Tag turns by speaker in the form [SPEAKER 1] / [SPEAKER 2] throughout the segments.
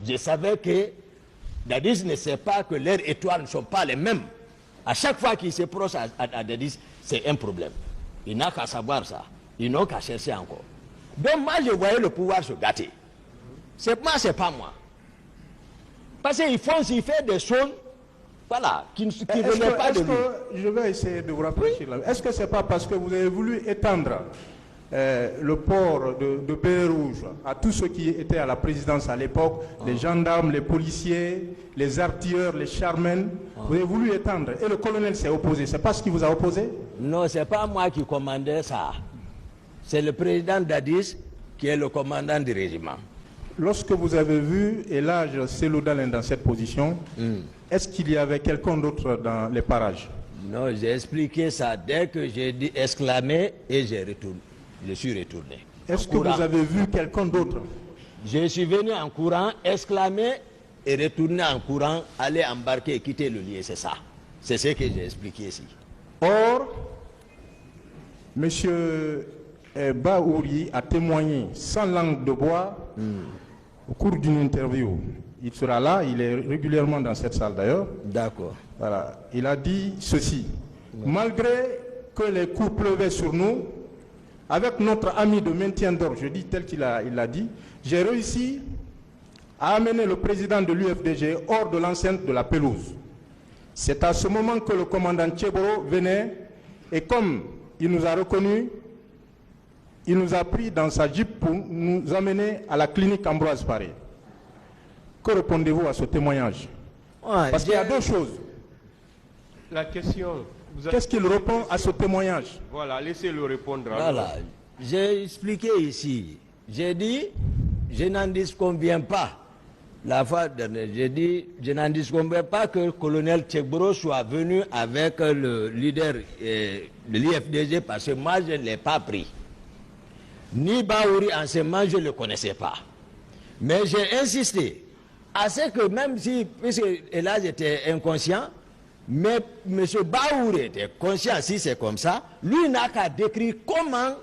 [SPEAKER 1] Je savais que Dadis ne sait pas que leurs étoiles ne sont pas les mêmes. À chaque fois qu'il se proche à Dadis, c'est un problème. Il n'a qu'à savoir ça. Ils n'ont qu'à chercher encore. Donc moi, je voyais le pouvoir se gâter. C'est pas moi. Parce qu'il fonce, il fait des choses, voilà, qui ne venaient pas de lui.
[SPEAKER 2] Je vais essayer de vous rafraîchir là. Est-ce que ce n'est pas parce que vous avez voulu étendre le port de Béret Rouge à tous ceux qui étaient à la présidence à l'époque, les gendarmes, les policiers, les artilleurs, les charmen, vous avez voulu étendre et le colonel s'est opposé. C'est pas ce qui vous a opposé?
[SPEAKER 1] Non, c'est pas moi qui commandais ça. C'est le président Dadis qui est le commandant du régiment.
[SPEAKER 2] Lorsque vous avez vu Elhadji Cellou Dalein dans cette position, est-ce qu'il y avait quelqu'un d'autre dans les parages?
[SPEAKER 1] Non, j'ai expliqué ça dès que j'ai dit exclamer et j'ai retourné. Je suis retourné.
[SPEAKER 2] Est-ce que vous avez vu quelqu'un d'autre?
[SPEAKER 1] Je suis venu en courant, exclamer et retourner en courant, aller embarquer et quitter le lieu, c'est ça. C'est ce que j'ai expliqué ici.
[SPEAKER 2] Or, M. Bahouri a témoigné sans langue de bois au cours d'une interview. Il sera là, il est régulièrement dans cette salle d'ailleurs.
[SPEAKER 1] D'accord.
[SPEAKER 2] Voilà. Il a dit ceci. Malgré que les coups pleuvaient sur nous, avec notre ami de maintien d'ordre, je dis tel qu'il l'a dit, j'ai réussi à amener le président de l'UFDG hors de l'enceinte de la pelouse. C'est à ce moment que le commandant Tcheboro venait et comme il nous a reconnus, il nous a pris dans sa jeep pour nous amener à la clinique Ambroise Paré. Que répondez-vous à ce témoignage? Parce qu'il y a deux choses.
[SPEAKER 3] La question...
[SPEAKER 2] Qu'est-ce qu'il répond à ce témoignage?
[SPEAKER 3] Voilà, laissez-le répondre.
[SPEAKER 1] Voilà, j'ai expliqué ici. J'ai dit, je n'en disconviens pas. La fois dernière, j'ai dit, je n'en disconviens pas que le colonel Tcheboro soit venu avec le leader de l'IFDG parce que moi, je ne l'ai pas pris. Ni Bahouri en ce moment, je ne le connaissais pas. Mais j'ai insisté à ce que même si, puisque là j'étais inconscient, mais M. Bahouri était conscient, si c'est comme ça, lui n'a qu'à décrire comment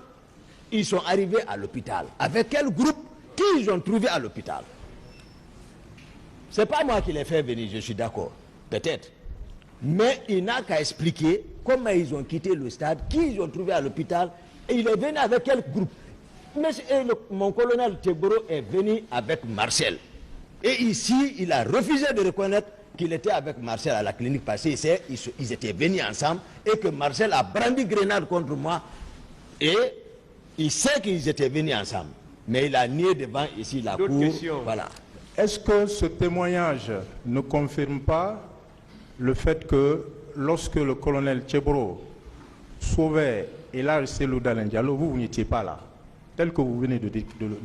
[SPEAKER 1] ils sont arrivés à l'hôpital, avec quel groupe, qui ils ont trouvé à l'hôpital. Ce n'est pas moi qui les fait venir, je suis d'accord, peut-être. Mais il n'a qu'à expliquer comment ils ont quitté le stade, qui ils ont trouvé à l'hôpital, et il est venu avec quel groupe. Mon colonel Tcheboro est venu avec Marcel. Et ici, il a refusé de reconnaître qu'il était avec Marcel à la clinique parce qu'ils étaient venus ensemble et que Marcel a brandi grenade contre moi et il sait qu'ils étaient venus ensemble. Mais il a nié devant ici la cour. Voilà.
[SPEAKER 2] Est-ce que ce témoignage ne confirme pas le fait que lorsque le colonel Tcheboro sauvait Elhadji Cellou Dalein Diallo, vous n'étiez pas là, tel que vous venez de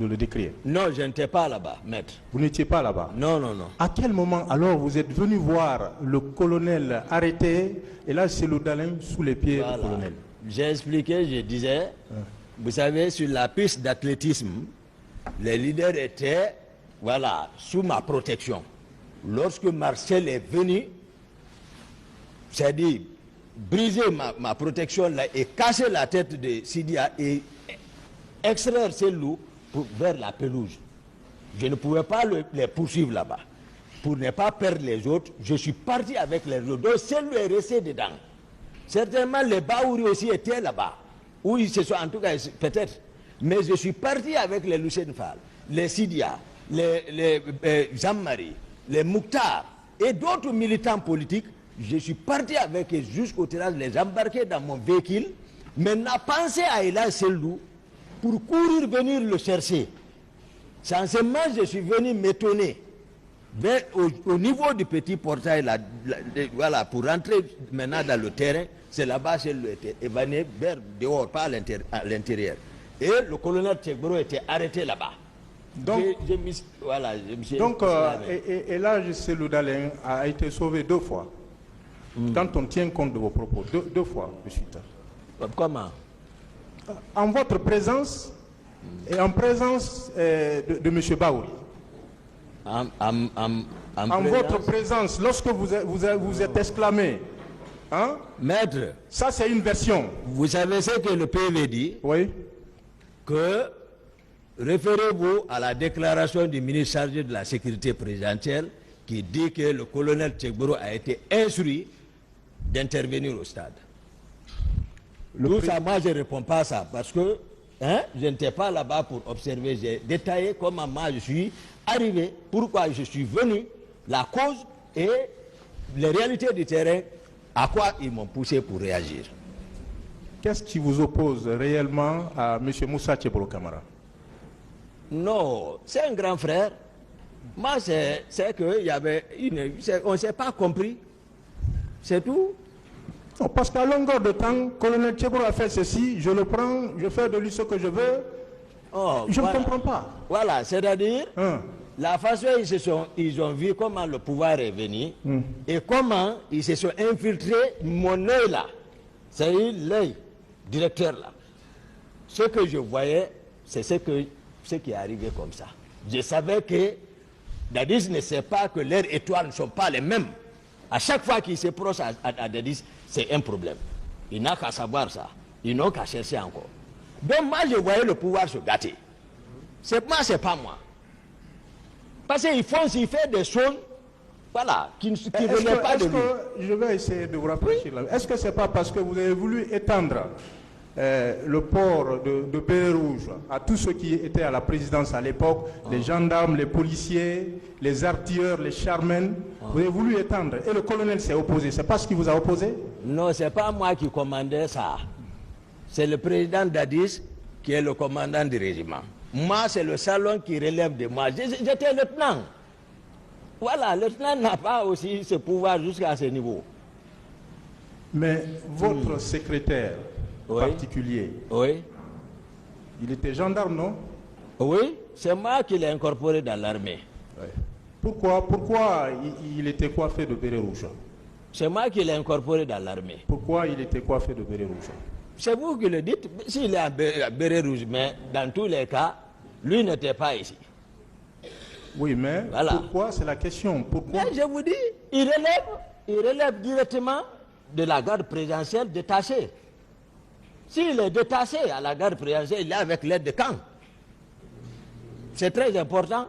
[SPEAKER 2] le décrire?
[SPEAKER 1] Non, je n'étais pas là-bas, maître.
[SPEAKER 2] Vous n'étiez pas là-bas?
[SPEAKER 1] Non, non, non.
[SPEAKER 2] À quel moment alors vous êtes venu voir le colonel arrêté Elhadji Cellou Dalein sous les pieds du colonel?
[SPEAKER 1] J'ai expliqué, je disais, vous savez, sur la piste d'athlétisme, les leaders étaient, voilà, sous ma protection. Lorsque Marcel est venu, c'est-à-dire briser ma protection là et casser la tête de Sidia et extraire ces loups vers la pelouse. Je ne pouvais pas les poursuivre là-bas. Pour ne pas perdre les autres, je suis parti avec les autres. Donc, celui est resté dedans. Certainement, les Bahouri aussi étaient là-bas. Ou ils se sont, en tout cas, peut-être. Mais je suis parti avec les Lucien Fall, les Sidia, les Jean-Marie, les Mouktar et d'autres militants politiques. Je suis parti avec eux jusqu'au terrain, les embarquer dans mon véhicule. Maintenant, pensez à Elhadji Cellou pour courir venir le chercher. C'est en ce moment que je suis venu m'étonner. Au niveau du petit portail, là, voilà, pour rentrer maintenant dans le terrain, c'est là-bas qu'il était évanoui vers dehors, pas à l'intérieur. Et le colonel Tcheboro était arrêté là-bas.
[SPEAKER 2] Donc, Elhadji Cellou Dalein a été sauvé 2 fois. Quand on tient compte de vos propos, deux fois de suite.
[SPEAKER 1] Comment?
[SPEAKER 2] En votre présence et en présence de M. Bahouri. En votre présence, lorsque vous êtes exclamé, hein?
[SPEAKER 1] Maître,
[SPEAKER 2] ça c'est une version.
[SPEAKER 1] Vous savez ce que le PV dit?
[SPEAKER 2] Oui.
[SPEAKER 1] Que référez-vous à la déclaration du ministre chargé de la sécurité présidentielle qui dit que le colonel Tchegboro a été instruit d'intervenir au stade. Tout ça, moi je ne réponds pas à ça parce que je n'étais pas là-bas pour observer. J'ai détaillé comment moi je suis arrivé, pourquoi je suis venu, la cause et les réalités du terrain, à quoi ils m'ont poussé pour réagir.
[SPEAKER 2] Qu'est-ce qui vous oppose réellement à M. Moussa Tchegboro Kamara?
[SPEAKER 1] Non, c'est un grand frère. Moi, c'est qu'il y avait on ne s'est pas compris. C'est tout.
[SPEAKER 2] Non, parce qu'à longueur de temps, colonel Tchegboro a fait ceci, je le prends, je fais de lui ce que je veux.
[SPEAKER 1] Oh,
[SPEAKER 2] je
[SPEAKER 1] voilà.
[SPEAKER 2] ne comprends pas.
[SPEAKER 1] Voilà, c'est-à-dire, la façon dont ils ont vu comment le pouvoir est venu et comment ils se sont infiltrés, mon œil là, c'est-à-dire l'œil directeur là. Ce que je voyais, c'est ce qui est arrivé comme ça. Je savais que Dadis ne sait pas que leurs étoiles ne sont pas les mêmes. À chaque fois qu'il se proche à Dadis, c'est un problème. Il n'a qu'à savoir ça. Ils n'ont qu'à chercher encore. Donc moi, je voyais le pouvoir se gâter. C'est pas moi. Parce qu'il fonce, il fait des choses, voilà, qui ne venaient pas de lui.
[SPEAKER 2] Je vais essayer de vous rafraîchir là. Est-ce que ce n'est pas parce que vous avez voulu étendre le port de béret rouge à tous ceux qui étaient à la présidence à l'époque, les gendarmes, les policiers, les artilleurs, les charmen, vous avez voulu étendre et le colonel s'est opposé. C'est pas ce qui vous a opposé? Non,
[SPEAKER 1] c'est pas moi qui commandais ça. C'est le président Dadis qui est le commandant du régiment. Moi, c'est le salon qui relève de moi. J'étais lieutenant. Voilà, le lieutenant n'a pas aussi ce pouvoir jusqu'à ce niveau.
[SPEAKER 2] Mais votre secrétaire particulier, il était gendarme, non?
[SPEAKER 1] Oui, c'est moi qui l'ai incorporé dans l'armée.
[SPEAKER 2] Pourquoi il était coiffé de béret rouge?
[SPEAKER 1] C'est moi qui l'ai incorporé dans l'armée.
[SPEAKER 2] Pourquoi il était coiffé de béret rouge?
[SPEAKER 1] C'est vous qui le dites. S'il est à béret rouge, mais dans tous les cas, lui n'était pas ici.
[SPEAKER 2] Oui, mais voilà. Pourquoi? C'est la question. Pourquoi?
[SPEAKER 1] Mais je vous dis, il relève directement de la garde présidentielle détachée. S'il est détaché à la garde présidentielle, il est avec l'aide de camp. C'est très important.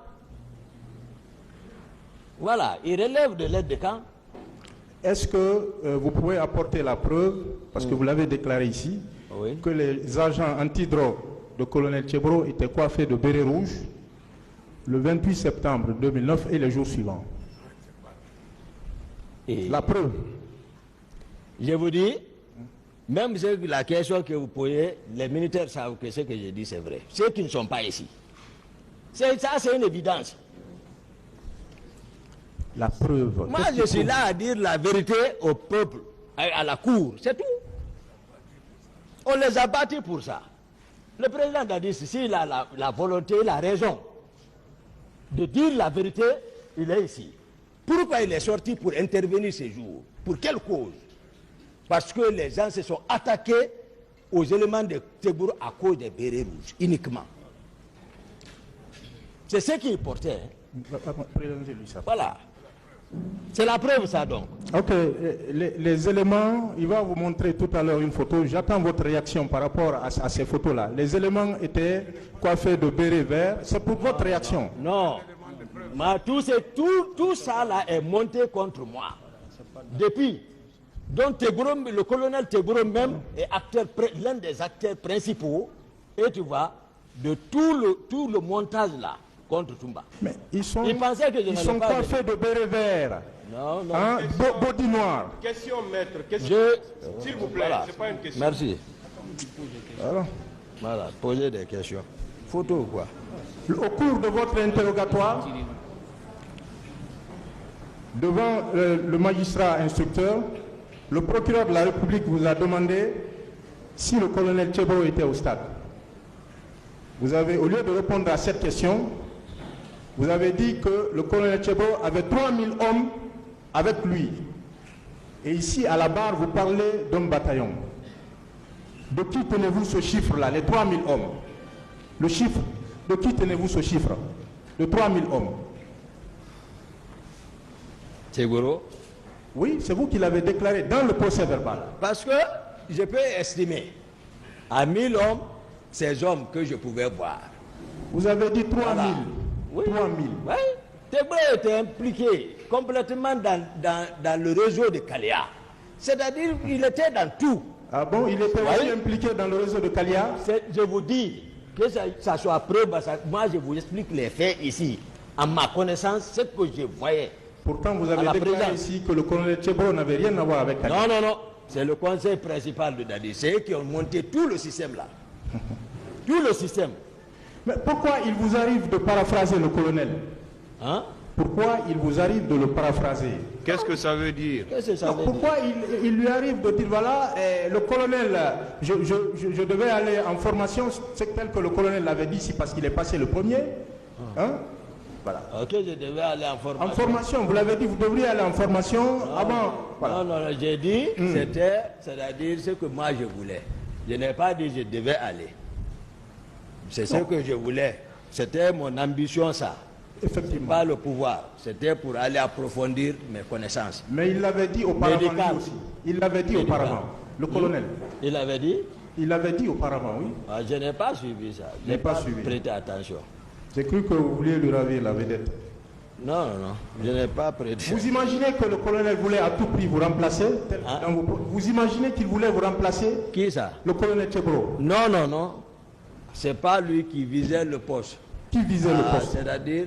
[SPEAKER 1] Voilà, il relève de l'aide de camp.
[SPEAKER 2] Est-ce que vous pouvez apporter la preuve, parce que vous l'avez déclaré ici, que les agents antidrogue de colonel Tchegboro étaient coiffés de béret rouge le 28 septembre 2009 et les jours suivants? Et la preuve.
[SPEAKER 1] Je vous dis, même la question que vous posez, les militaires savent que ce que je dis c'est vrai. Ceux qui ne sont pas ici. Ça, c'est une évidence.
[SPEAKER 2] La preuve.
[SPEAKER 1] Moi, je suis là à dire la vérité au peuple, à la cour, c'est tout. On les a battus pour ça. Le président a dit, s'il a la volonté, la raison de dire la vérité, il est ici. Pourquoi il est sorti pour intervenir ces jours? Pour quelle cause? Parce que les gens se sont attaqués aux éléments de Tchegboro à cause des bérets rouges, uniquement. C'est ce qui est porté. Voilà. C'est la preuve, ça, donc.
[SPEAKER 2] Ok, les éléments, il va vous montrer tout à l'heure une photo. J'attends votre réaction par rapport à ces photos-là. Les éléments étaient coiffés de béret vert. C'est pour votre réaction?
[SPEAKER 1] Non. Tout ça là est monté contre moi. Depuis. Donc le colonel Tchegboro même est l'un des acteurs principaux, et tu vois, de tout le montage là contre Toumba.
[SPEAKER 2] Mais ils sont coiffés de béret vert.
[SPEAKER 1] Non, non.
[SPEAKER 2] Hein? Body noir.
[SPEAKER 3] Question, maître. Question. S'il vous plaît, c'est pas une question.
[SPEAKER 1] Merci.
[SPEAKER 2] Voilà,
[SPEAKER 1] posez des questions. Photo ou quoi?
[SPEAKER 2] Au cours de votre interrogatoire, devant le magistrat instructeur, le procureur de la République vous a demandé si le colonel Tchegboro était au stade. Vous avez, au lieu de répondre à cette question, vous avez dit que le colonel Tchegboro avait 3000 hommes avec lui. Et ici, à la barre, vous parlez d'un bataillon. De qui tenez-vous ce chiffre-là, les 3000 hommes? Le chiffre, de qui tenez-vous ce chiffre? De 3000 hommes.
[SPEAKER 1] Tchegboro?
[SPEAKER 2] Oui, c'est vous qui l'avez déclaré dans le procès verbal.
[SPEAKER 1] Parce que je peux estimer à 1000 hommes ces hommes que je pouvais voir.
[SPEAKER 2] Vous avez dit 3 000.
[SPEAKER 1] Voilà. Oui.
[SPEAKER 2] 3 000.
[SPEAKER 1] Oui. Tegbro était impliqué complètement dans le réseau de Kalia. C'est-à-dire qu'il était dans tout.
[SPEAKER 2] Ah bon, il était aussi
[SPEAKER 1] Oui.
[SPEAKER 2] impliqué dans le réseau de Kalia?
[SPEAKER 1] Je vous dis, que ça soit preuve, moi je vous explique les faits ici. À ma connaissance, ce que je voyais.
[SPEAKER 2] Pourtant, vous
[SPEAKER 1] À
[SPEAKER 2] avez
[SPEAKER 1] la
[SPEAKER 2] déclaré
[SPEAKER 1] présence.
[SPEAKER 2] ici que le colonel Tchebro n'avait rien à voir avec Kalia.
[SPEAKER 1] Non, non, non. C'est le conseil principal de Dadi. C'est eux qui ont monté tout le système là. Tout le système.
[SPEAKER 2] Mais pourquoi il vous arrive de paraphraser le colonel?
[SPEAKER 1] Hein?
[SPEAKER 2] Pourquoi il vous arrive de le paraphraser?
[SPEAKER 3] Qu'est-ce que ça veut dire?
[SPEAKER 1] Qu'est-ce que ça
[SPEAKER 2] Non,
[SPEAKER 1] veut dire?
[SPEAKER 2] pourquoi il lui arrive de dire voilà, le colonel, je devais aller en formation, c'est tel que le colonel l'avait dit ici parce qu'il est passé le premier. Hein? Voilà.
[SPEAKER 1] Ok, je devais aller en formation.
[SPEAKER 2] En formation, vous l'avez dit, vous devriez aller en formation avant. Voilà.
[SPEAKER 1] Non, non, j'ai dit, c'est-à-dire ce que moi je voulais. Je n'ai pas dit je devais aller. C'est ce que je voulais. C'était mon ambition, ça.
[SPEAKER 2] Effectivement.
[SPEAKER 1] Pas le pouvoir. C'était pour aller approfondir mes connaissances.
[SPEAKER 2] Mais il l'avait dit auparavant lui
[SPEAKER 1] Médical.
[SPEAKER 2] aussi. Il l'avait dit
[SPEAKER 1] Médical.
[SPEAKER 2] auparavant. Le colonel.
[SPEAKER 1] Il avait dit?
[SPEAKER 2] Il l'avait dit auparavant, oui.
[SPEAKER 1] Ah, je n'ai pas suivi ça. Je
[SPEAKER 2] N'ai
[SPEAKER 1] n'ai
[SPEAKER 2] pas
[SPEAKER 1] pas
[SPEAKER 2] suivi.
[SPEAKER 1] prêté attention.
[SPEAKER 2] J'ai cru que vous vouliez lui ravir la vedette.
[SPEAKER 1] Non, non, non. Je n'ai pas prêté.
[SPEAKER 2] Vous imaginez que le colonel voulait à tout prix vous remplacer?
[SPEAKER 1] Hein?
[SPEAKER 2] Vous imaginez qu'il voulait vous remplacer?
[SPEAKER 1] Qui ça?
[SPEAKER 2] Le colonel Tchebro.
[SPEAKER 1] Non, non, non. C'est pas lui qui visait le poste.
[SPEAKER 2] Qui visait le poste?
[SPEAKER 1] C'est-à-dire,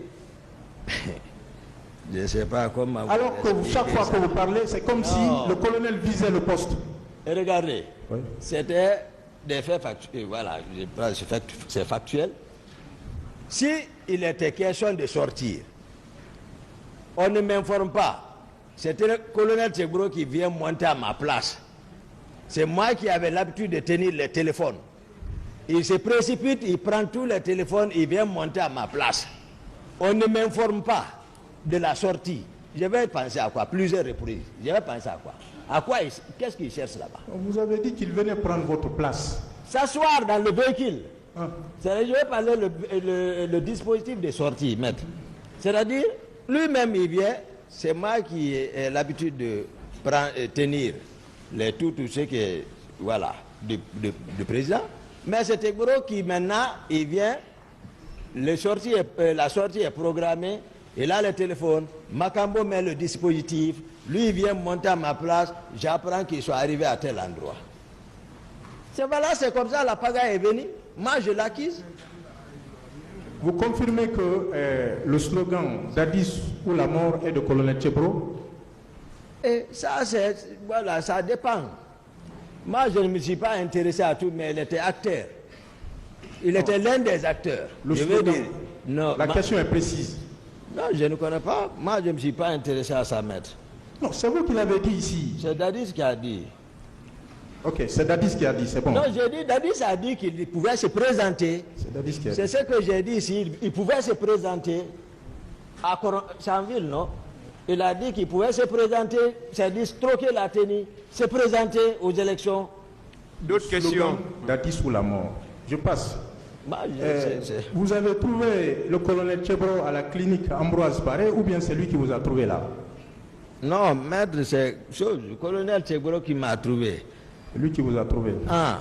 [SPEAKER 1] je ne sais pas comment. vous
[SPEAKER 2] Alors que
[SPEAKER 1] expliquer
[SPEAKER 2] chaque fois
[SPEAKER 1] ça.
[SPEAKER 2] que vous parlez, c'est comme si le colonel visait le poste.
[SPEAKER 1] Et regardez,
[SPEAKER 2] Oui.
[SPEAKER 1] c'était des faits factuels. Voilà, c'est factuel. Si il était question de sortir, on ne m'informe pas. C'était le colonel Tchebro qui vient monter à ma place. C'est moi qui avais l'habitude de tenir le téléphone. Il se précipite, il prend tous les téléphones, il vient monter à ma place. On ne m'informe pas de la sortie. Je vais penser à quoi? Plusieurs reprises. Je vais penser à quoi? À quoi? Qu'est-ce qu'il cherche là-bas?
[SPEAKER 2] Vous avez dit qu'il venait prendre votre place.
[SPEAKER 1] S'asseoir dans le véhicule.
[SPEAKER 2] Hein?
[SPEAKER 1] Je vais parler le dispositif de sortie, maître. C'est-à-dire, lui-même, il vient, c'est moi qui ai l'habitude de tenir tout ce qui est, voilà, du président. Mais c'est Tegbro qui, maintenant, il vient, la sortie est programmée, il a le téléphone, Makambo met le dispositif, lui, il vient monter à ma place, j'apprends qu'il soit arrivé à tel endroit. C'est comme ça la pagaille est venue. Moi, je l'acquise.
[SPEAKER 2] Vous confirmez que le slogan Dadis ou la mort est de colonel Tchebro?
[SPEAKER 1] Et ça, voilà, ça dépend. Moi, je ne me suis pas intéressé à tout, mais il était acteur. Il était l'un des acteurs.
[SPEAKER 2] Le
[SPEAKER 1] Je veux
[SPEAKER 2] slogan.
[SPEAKER 1] dire. Non,
[SPEAKER 2] La question est précise.
[SPEAKER 1] non, je ne connais pas. Moi, je ne me suis pas intéressé à ça, maître.
[SPEAKER 2] Non, c'est vous qui l'avez dit ici.
[SPEAKER 1] C'est Dadis qui a dit.
[SPEAKER 2] Ok, c'est Dadis qui a dit, c'est bon.
[SPEAKER 1] Non, j'ai dit, Dadis a dit qu'il pouvait se présenter.
[SPEAKER 2] C'est Dadis qui a dit.
[SPEAKER 1] C'est ce que j'ai dit ici. Il pouvait se présenter à Chanville, non? Il a dit qu'il pouvait se présenter, c'est-à-dire troquer la tenue, se présenter aux élections.
[SPEAKER 3] D'autres questions?
[SPEAKER 2] Slogan Dadis ou la mort. Je passe.
[SPEAKER 1] Moi,
[SPEAKER 2] Vous avez trouvé le colonel Tchebro à la clinique Ambroise Paré ou bien c'est lui qui vous a trouvé là?
[SPEAKER 1] Non, maître, c'est le colonel Tchebro qui m'a trouvé.
[SPEAKER 2] Lui qui vous a trouvé.
[SPEAKER 1] Ah,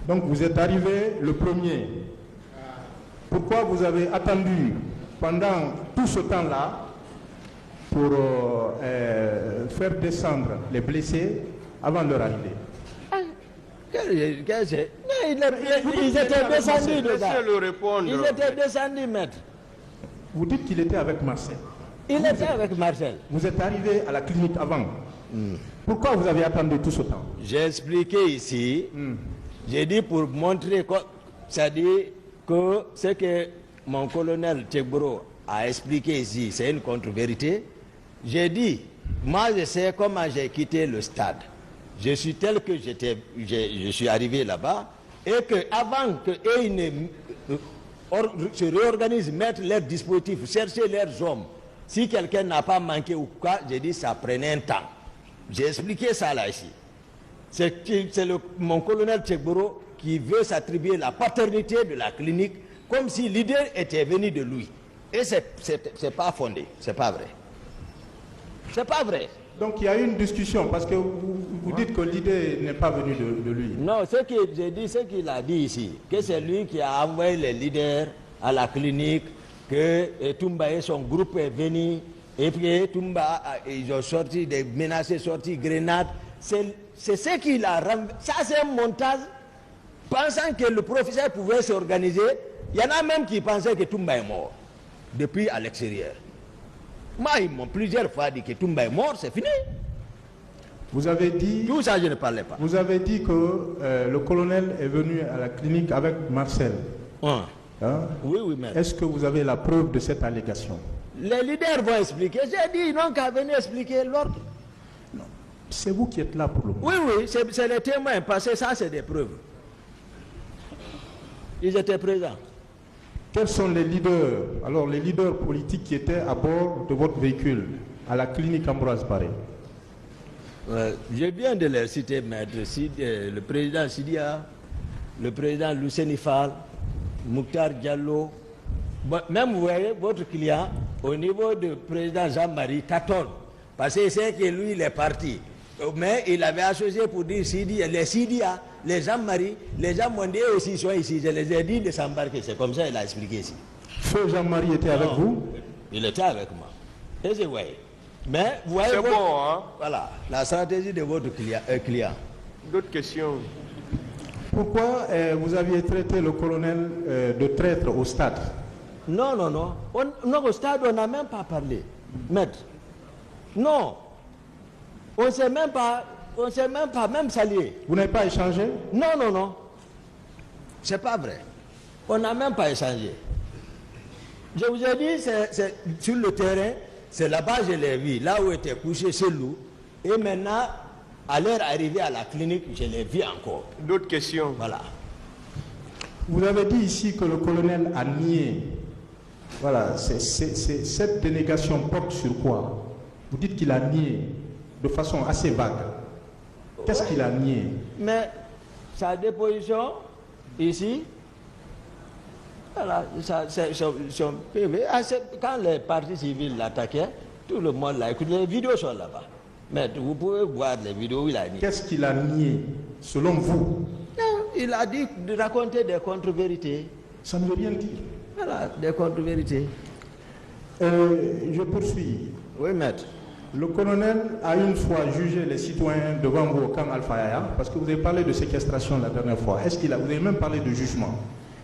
[SPEAKER 2] Donc vous êtes arrivé le premier. Pourquoi vous avez attendu pendant tout ce temps-là pour faire descendre les blessés avant leur arrivée?
[SPEAKER 1] ils étaient descendus déjà.
[SPEAKER 3] Laissez-le répondre.
[SPEAKER 1] Ils étaient descendus, maître.
[SPEAKER 2] Vous dites qu'il était avec Marcel.
[SPEAKER 1] Il était avec Marcel.
[SPEAKER 2] Vous êtes arrivé à la clinique avant. Pourquoi vous avez attendu tout ce temps?
[SPEAKER 1] J'ai expliqué ici, j'ai dit pour montrer, c'est-à-dire que ce que mon colonel Tchebro a expliqué ici, c'est une contre-vérité. J'ai dit, moi je sais comment j'ai quitté le stade. Je suis tel que je suis arrivé là-bas et que avant qu'eux se réorganisent, mettre leurs dispositifs, chercher leurs hommes, si quelqu'un n'a pas manqué ou quoi, j'ai dit ça prenait un temps. J'ai expliqué ça là ici. C'est mon colonel Tchebro qui veut s'attribuer la paternité de la clinique comme si l'idée était venue de lui. Et c'est pas fondé, c'est pas vrai. C'est pas vrai.
[SPEAKER 2] Donc il y a eu une discussion, parce que vous dites que l'idée n'est pas venue de lui.
[SPEAKER 1] Non, ce que j'ai dit, ce qu'il a dit ici, que c'est lui qui a envoyé les leaders à la clinique, que Toumba et son groupe est venu, et puis Toumba, ils ont sorti des menacés, sorti grenades. C'est ce qu'il a renversé. Ça, c'est un montage. Pensant que le professeur pouvait s'organiser, il y en a même qui pensaient que Toumba est mort, depuis à l'extérieur. Moi, ils m'ont plusieurs fois dit que Toumba est mort, c'est fini.
[SPEAKER 2] Vous avez dit...
[SPEAKER 1] Tout ça, je ne parlais pas.
[SPEAKER 2] Vous avez dit que le colonel est venu à la clinique avec Marcel.
[SPEAKER 1] Hein? Oui, mais...
[SPEAKER 2] Est-ce que vous avez la preuve de cette allégation?
[SPEAKER 1] Les leaders vont expliquer. J'ai dit, ils n'ont qu'à venir expliquer l'ordre.
[SPEAKER 2] Non. C'est vous qui êtes là pour le moment.
[SPEAKER 1] Oui, c'est les témoins, parce que ça, c'est des preuves. Ils étaient présents.
[SPEAKER 2] Quels sont les leaders, alors les leaders politiques qui étaient à bord de votre véhicule à la clinique Ambroise Paré?
[SPEAKER 1] Je viens de les citer, maître. Le président Sidia, le président Lousenifal, Mouktar Diallo, même vous voyez votre client au niveau du président Jean-Marie tâtonne, parce que c'est que lui il est parti. Mais il avait associé pour dire Sidia, les Sidia, les Jean-Marie, les Jean-Mondé aussi sont ici. Je les ai dit de s'embarquer. C'est comme ça qu'il a expliqué ici.
[SPEAKER 2] Feu Jean-Marie était avec vous?
[SPEAKER 1] Il était avec moi. Et c'est vrai. Mais vous voyez,
[SPEAKER 3] c'est bon, hein?
[SPEAKER 1] Voilà, la stratégie de votre client.
[SPEAKER 3] D'autres questions?
[SPEAKER 2] Pourquoi vous aviez traité le colonel de traître au stade?
[SPEAKER 1] Non. Non, au stade, on n'a même pas parlé. Maître. Non. On ne s'est même pas salué.
[SPEAKER 2] Vous n'avez pas échangé?
[SPEAKER 1] Non. C'est pas vrai. On n'a même pas échangé. Je vous ai dit, c'est sur le terrain, c'est là-bas que je l'ai vu, là où était couché ce loup. Et maintenant, à leur arrivée à la clinique, je l'ai vu encore.
[SPEAKER 3] D'autres questions?
[SPEAKER 1] Voilà.
[SPEAKER 2] Vous avez dit ici que le colonel a nié. Voilà, cette dénégation porte sur quoi? Vous dites qu'il a nié de façon assez vague. Qu'est-ce qu'il a nié?
[SPEAKER 1] Mais sa déposition, ici, voilà, c'est son PV. Quand les partis civils l'attaquaient, tout le monde l'a écouté. Les vidéos sont là-bas. Mais vous pouvez voir les vidéos où il a nié.
[SPEAKER 2] Qu'est-ce qu'il a nié, selon vous?
[SPEAKER 1] Non, il a dit de raconter des contre-vérités.
[SPEAKER 2] Ça ne veut rien dire.
[SPEAKER 1] Voilà, des contre-vérités.
[SPEAKER 2] Je poursuis.
[SPEAKER 1] Oui, maître.
[SPEAKER 2] Le colonel a une fois jugé les citoyens devant vous au camp Alpha Yaya, parce que vous avez parlé de séquestration la dernière fois. Vous avez même parlé de jugement.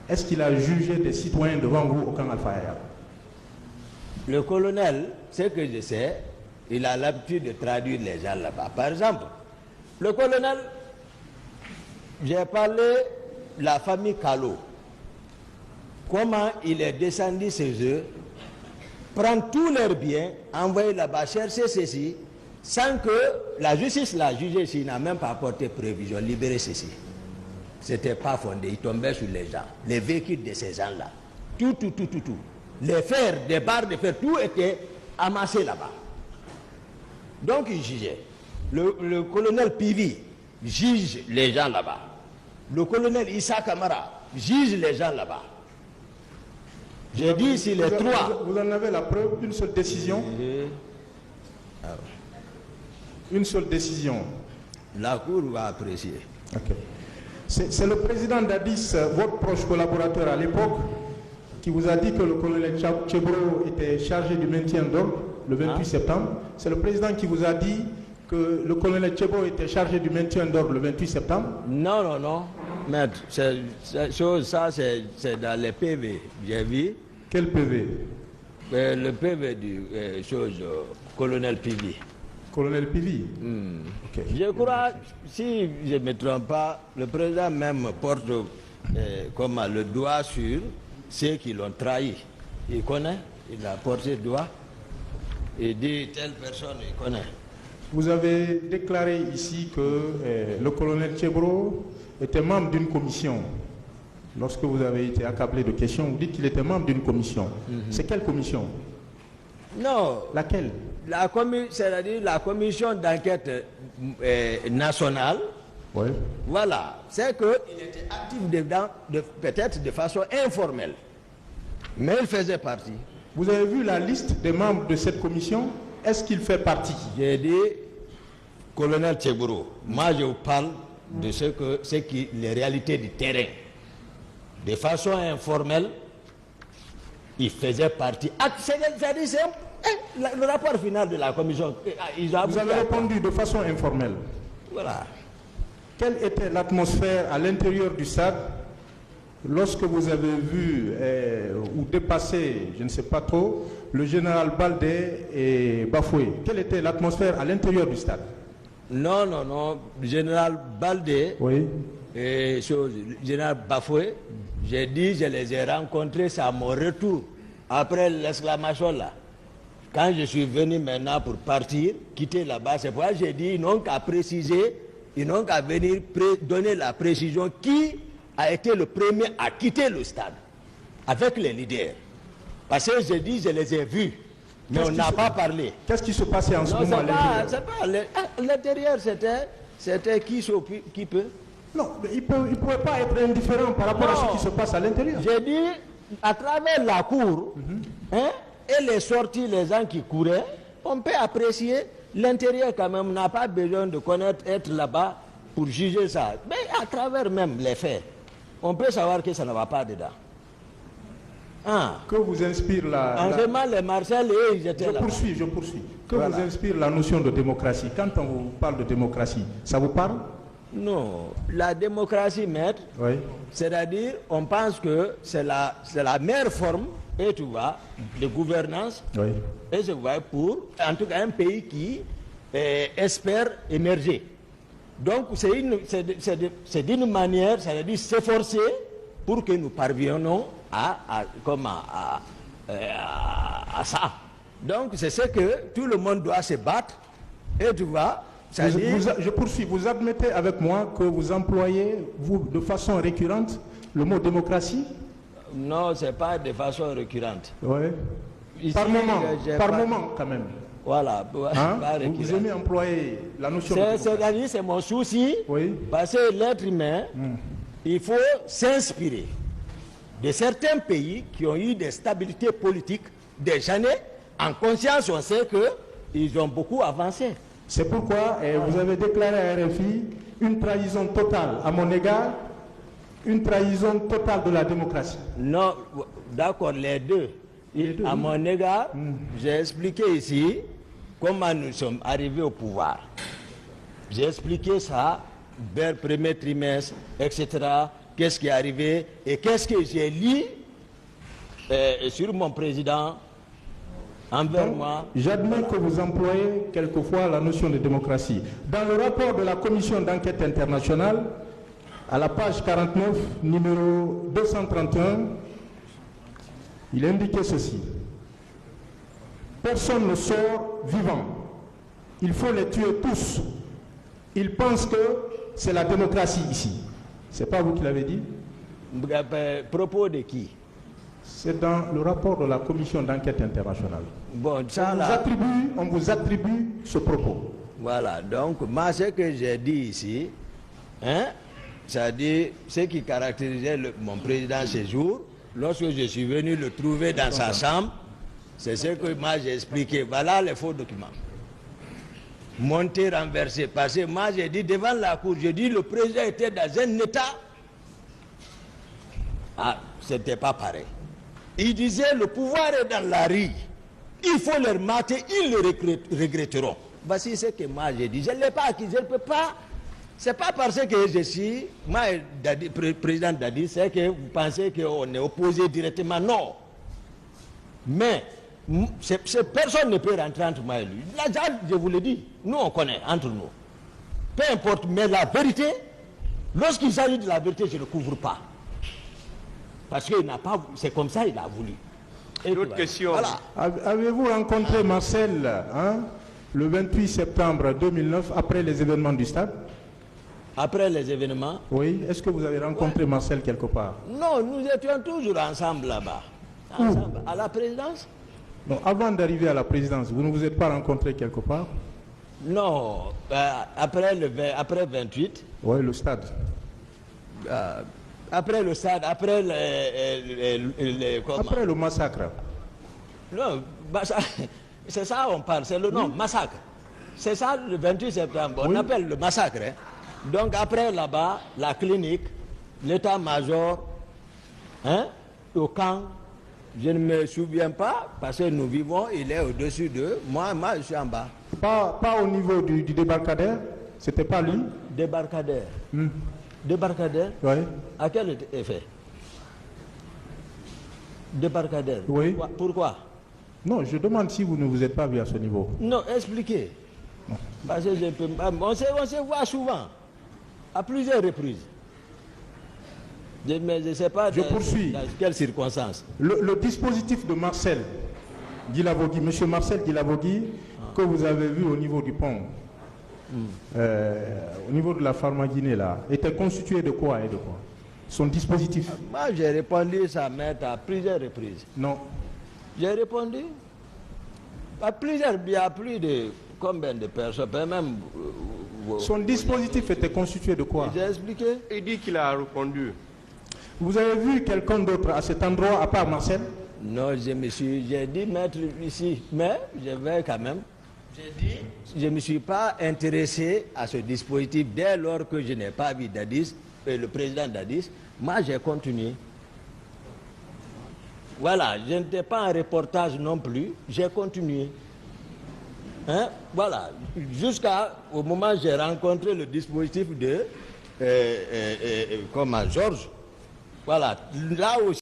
[SPEAKER 2] Est-ce qu'il a jugé des citoyens devant vous au camp Alpha Yaya?
[SPEAKER 1] Le colonel, ce que je sais, il a l'habitude de traduire les gens là-bas. Par exemple, le colonel, j'ai parlé de la famille Kalo. Comment il est descendu chez eux, prendre tous leurs biens, envoyer là-bas, chercher ceci, sans que la justice l'a jugé ici, n'a même pas apporté prévision, libérer ceci. C'était pas fondé, il tombait sur les gens, les véhicules de ces gens-là. Tout. Les fers, des barres de fer, tout était amassé là-bas. Donc il jugeait. Le colonel Pivi juge les gens là-bas. Le colonel Issa Kamara juge les gens là-bas. J'ai dit ici les trois.
[SPEAKER 2] Vous en avez la preuve, une seule décision? Une seule décision.
[SPEAKER 1] La Cour va apprécier.
[SPEAKER 2] Okay. C'est le président d'Addis, votre proche collaborateur à l'époque, qui vous a dit que le colonel Tchebro était chargé du maintien d'ordre le 28 septembre. C'est le président qui vous a dit que le colonel Tchebro était chargé du maintien d'ordre le 28 septembre?
[SPEAKER 1] Non. Maître, ça c'est dans les PV. J'ai vu.
[SPEAKER 2] Quel PV?
[SPEAKER 1] Le PV du colonel Pivi.
[SPEAKER 2] Colonel Pivi.
[SPEAKER 1] Okay. Je crois, si je ne me trompe pas, le président même porte le doigt sur ceux qui l'ont trahi. Il connaît, il a porté le doigt. Il dit telle personne, il connaît.
[SPEAKER 2] Vous avez déclaré ici que le colonel Tchebro était membre d'une commission. Lorsque vous avez été accablé de questions, vous dites qu'il était membre d'une commission. C'est quelle commission? Non. Laquelle?
[SPEAKER 1] C'est-à-dire la commission d'enquête nationale.
[SPEAKER 2] Oui.
[SPEAKER 1] Voilà. C'est qu'il était actif dedans, peut-être de façon informelle. Mais il faisait partie.
[SPEAKER 2] Vous avez vu la liste des membres de cette commission? Est-ce qu'il fait partie?
[SPEAKER 1] J'ai dit, colonel Tchegboro, moi je vous parle de les réalités du terrain. De façon informelle, il faisait partie. Le rapport final de la commission.
[SPEAKER 2] Vous avez répondu de façon informelle.
[SPEAKER 1] Voilà.
[SPEAKER 2] Quelle était l'atmosphère à l'intérieur du stade lorsque vous avez vu ou dépassé, je ne sais pas trop, le général Baldé et Bafoué? Quelle était l'atmosphère à l'intérieur du stade?
[SPEAKER 1] Non, le général Baldé et le général Bafoué, j'ai dit, je les ai rencontrés, c'est à mon retour, après l'exclamation là. Quand je suis venu maintenant pour partir, quitter là-bas, c'est pourquoi j'ai dit, ils n'ont qu'à préciser, ils n'ont qu'à venir donner la précision qui a été le premier à quitter le stade avec les leaders. Parce que j'ai dit, je les ai vus, mais on n'a pas parlé.
[SPEAKER 2] Qu'est-ce qui se passait en ce moment à l'intérieur?
[SPEAKER 1] À l'intérieur, c'était qui peut.
[SPEAKER 2] Non, il ne pouvait pas être indifférent par rapport à ce qui se passe à l'intérieur.
[SPEAKER 1] J'ai dit, à travers la cour, et les sorties, les gens qui couraient, on peut apprécier l'intérieur quand même. On n'a pas besoin de connaître, être là-bas pour juger ça. Mais à travers même les faits, on peut savoir que ça ne va pas dedans.
[SPEAKER 2] Que vous inspire
[SPEAKER 1] les Marcel, ils étaient là.
[SPEAKER 2] Je poursuis. Que vous inspire la notion de démocratie? Quand on vous parle de démocratie, ça vous parle?
[SPEAKER 1] Non, la démocratie, maître, c'est-à-dire, on pense que c'est la meilleure forme, et tu vois, de gouvernance, et je vois pour, en tout cas, un pays qui espère émerger. Donc, c'est d'une manière, c'est-à-dire s'efforcer pour que nous parvenions à ça. Donc, c'est ce que tout le monde doit se battre, et tu vois,
[SPEAKER 2] je poursuis. Vous admettez avec moi que vous employez, vous, de façon récurrente, le mot démocratie?
[SPEAKER 1] Non, ce n'est pas de façon récurrente.
[SPEAKER 2] Oui. Ici, par moment, quand même.
[SPEAKER 1] Voilà.
[SPEAKER 2] Vous aimez employer la notion de démocratie?
[SPEAKER 1] C'est mon souci. Parce que l'être humain, il faut s'inspirer de certains pays qui ont eu des stabilités politiques des années. En conscience, on sait qu'ils ont beaucoup avancé.
[SPEAKER 2] C'est pourquoi vous avez déclaré à RFI une trahison totale à mon égard, une trahison totale de la démocratie.
[SPEAKER 1] Non, d'accord, les deux. À mon égard, j'ai expliqué ici comment nous sommes arrivés au pouvoir. J'ai expliqué ça vers le premier trimestre, etc. Qu'est-ce qui est arrivé et qu'est-ce que j'ai lu sur mon président.
[SPEAKER 2] J'admets que vous employez quelquefois la notion de démocratie. Dans le rapport de la commission d'enquête internationale, à la page 49, numéro 231, il indiquait ceci. Personne ne sort vivant. Il faut les tuer tous. Ils pensent que c'est la démocratie ici. C'est pas vous qui l'avez dit?
[SPEAKER 1] Propos de qui?
[SPEAKER 2] C'est dans le rapport de la commission d'enquête internationale.
[SPEAKER 1] Bon, ça,
[SPEAKER 2] on vous attribue ce propos.
[SPEAKER 1] Voilà, donc moi ce que j'ai dit ici, c'est-à-dire ce qui caractérisait mon président ce jour, lorsque je suis venu le trouver dans sa chambre, c'est ce que moi j'ai expliqué. Voilà les faux documents. Monté, renversé, passé. Moi j'ai dit devant la cour, je dis le président était dans un état. C'était pas pareil. Il disait le pouvoir est dans la rue. Il faut leur mater, ils le regretteront. Voici ce que moi j'ai dit. Je ne l'ai pas acquis, je ne peux pas. Ce n'est pas parce que je suis, moi, président Dadi, c'est que vous pensez qu'on est opposé directement. Non. Mais personne ne peut rentrer entre moi et lui. Là, je vous le dis, nous on connaît entre nous. Peu importe, mais la vérité, lorsqu'il s'agit de la vérité, je ne couvre pas. Parce qu'il n'a pas, c'est comme ça il a voulu.
[SPEAKER 3] D'autres questions?
[SPEAKER 1] Voilà.
[SPEAKER 2] Avez-vous rencontré Marcel le 28 septembre 2009 après les événements du stade?
[SPEAKER 1] Après les événements?
[SPEAKER 2] Oui. Est-ce que vous avez rencontré Marcel quelque part?
[SPEAKER 1] Non, nous étions toujours ensemble là-bas. Ensemble. À la présidence?
[SPEAKER 2] Non, avant d'arriver à la présidence, vous ne vous êtes pas rencontré quelque part?
[SPEAKER 1] Non, après 28.
[SPEAKER 2] Oui, le stade.
[SPEAKER 1] Après le stade, après
[SPEAKER 2] après le massacre.
[SPEAKER 1] Non, c'est ça on parle, c'est le nom, massacre. C'est ça le 28 septembre. On
[SPEAKER 2] Oui.
[SPEAKER 1] appelle le massacre. Hein. Donc après là-bas, la clinique, l'état-major, hein, au camp, je ne me souviens pas, parce que nous vivons, il est au-dessus d'eux. Moi, je suis en bas.
[SPEAKER 2] Pas au niveau du débarcadère, c'était pas lui.
[SPEAKER 1] Débarcadère. Débarcadère.
[SPEAKER 2] Oui.
[SPEAKER 1] À quel effet? Débarcadère.
[SPEAKER 2] Oui.
[SPEAKER 1] Pourquoi?
[SPEAKER 2] Non, je demande si vous ne vous êtes pas vu à ce niveau.
[SPEAKER 1] Non, expliquez. Parce que on se voit souvent, à plusieurs reprises. Mais je ne sais pas
[SPEAKER 2] Je poursuis.
[SPEAKER 1] dans quelles circonstances.
[SPEAKER 2] Le dispositif de Marcel Guilavogui, M. Marcel Guilavogui, que vous avez vu au niveau du pont, au niveau de la Pharma-Guinée, là, était constitué de quoi et de quoi? Son dispositif?
[SPEAKER 1] Moi, j'ai répondu ça, maître, à plusieurs reprises.
[SPEAKER 2] Non.
[SPEAKER 1] J'ai répondu à plusieurs, il y a plus de combien de personnes, même...
[SPEAKER 2] Son dispositif était constitué de quoi?
[SPEAKER 1] J'ai expliqué.
[SPEAKER 3] Il dit qu'il a répondu.
[SPEAKER 2] Vous avez vu quelqu'un d'autre à cet endroit, à part Marcel?
[SPEAKER 1] Non, j'ai dit mettre ici, mais je vais quand même. J'ai dit, je ne me suis pas intéressé à ce dispositif dès lors que je n'ai pas vu Dadis, le président Dadis. Moi, j'ai continué. Voilà, je n'étais pas en reportage non plus, j'ai continué. Hein? Voilà, jusqu'au moment où j'ai rencontré le dispositif de comment, Georges. Voilà, là aussi.